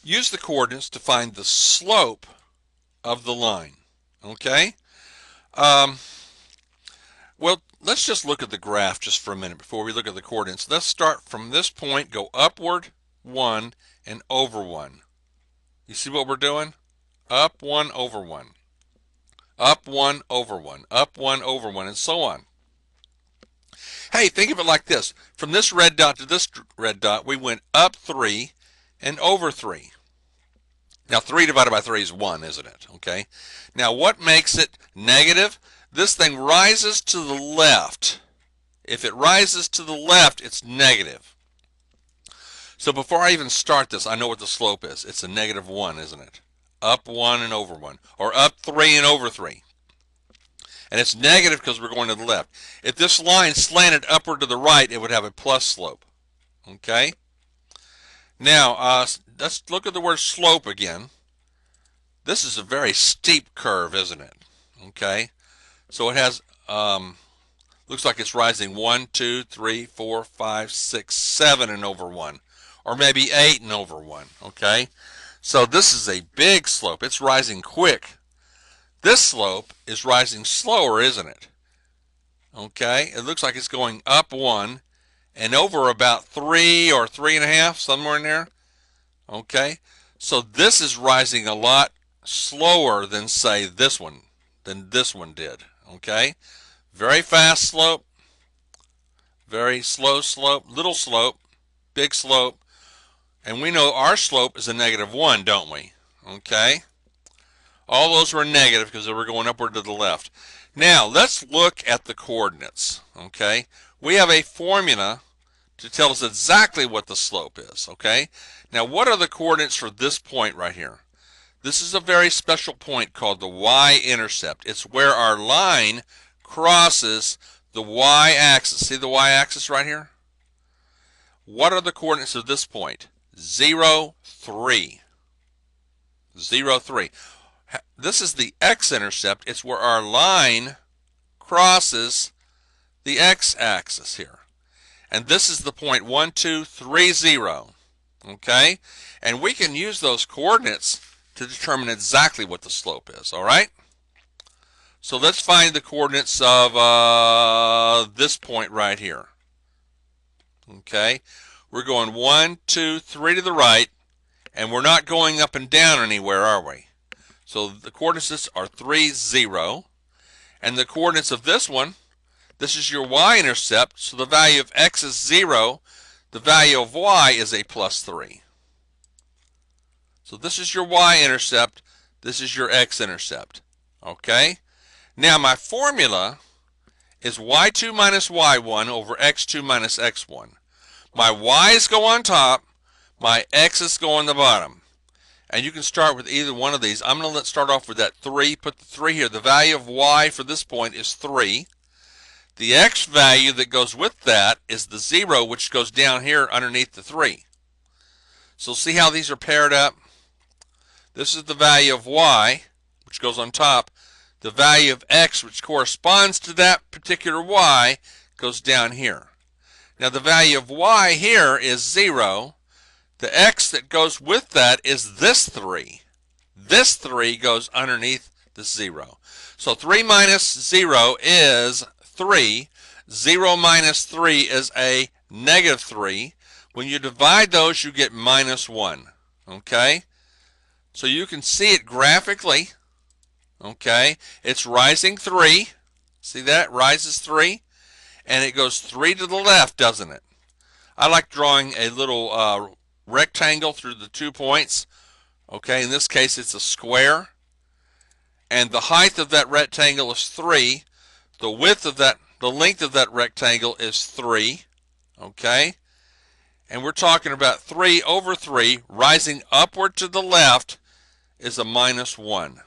use the coordinates to find the slope of the line. Okay? Um, well, let's just look at the graph just for a minute before we look at the coordinates. Let's start from this point, go upward 1 and over 1. You see what we're doing? Up 1 over 1. Up 1 over 1. Up 1 over 1, and so on. Hey, think of it like this. From this red dot to this red dot, we went up 3 and over 3. Now, 3 divided by 3 is 1, isn't it? Okay. Now, what makes it negative? This thing rises to the left. If it rises to the left, it's negative. So before I even start this, I know what the slope is. It's a negative 1, isn't it? Up 1 and over 1. Or up 3 and over 3. And it's negative because we're going to the left. If this line slanted upward to the right, it would have a plus slope. Okay? Now, let's look at the word slope again. This is a very steep curve, isn't it? Okay? So it has, looks like it's rising 1, 2, 3, 4, 5, 6, 7 and over 1. Or maybe 8 and over 1. Okay? So this is a big slope. It's rising quick. This slope is rising slower, isn't it? Okay, it looks like it's going up 1 and over about 3 or 3.5, somewhere in there. Okay, so this is rising a lot slower than, say, this one did. Okay, very fast slope, very slow slope, little slope, big slope, and we know our slope is a negative 1, don't we? Okay. All those were negative because they were going upward to the left. Now, let's look at the coordinates, okay? We have a formula to tell us exactly what the slope is, okay? Now, what are the coordinates for this point right here? This is a very special point called the y-intercept. It's where our line crosses the y-axis. See the y-axis right here? What are the coordinates of this point? 0, 3. 0, 3. This is the x-intercept. It's where our line crosses the x-axis here. And this is the point 1, 2, 3, 0. Okay? And we can use those coordinates to determine exactly what the slope is. All right? So let's find the coordinates of this point right here. Okay? We're going 1, 2, 3 to the right, and we're not going up and down anywhere, are we? So the coordinates are 3, 0. And the coordinates of this one, this is your y-intercept, so the value of x is 0. The value of y is a plus 3. So this is your y-intercept. This is your x-intercept. Okay? Now my formula is y2 minus y1 over x2 minus x1. My y's go on top. My x's go on the bottom. And you can start with either one of these. I'm going to start off with that 3. Put the 3 here. The value of y for this point is 3. The x value that goes with that is the 0, which goes down here underneath the 3. So see how these are paired up? This is the value of y, which goes on top. The value of x, which corresponds to that particular y, goes down here. Now the value of y here is 0. The x that goes with that is this 3. This 3 goes underneath the 0. So 3 minus 0 is 3. 0 minus 3 is a negative 3. When you divide those, you get minus 1. Okay? So you can see it graphically. Okay? It's rising 3. See that? It rises 3. And it goes 3 to the left, doesn't it? I like drawing a little rectangle through the 2 points. Okay, in this case it's a square, and the height of that rectangle is 3. The length of that rectangle is 3. Okay, and we're talking about 3 over 3 rising upward to the left is a minus 1.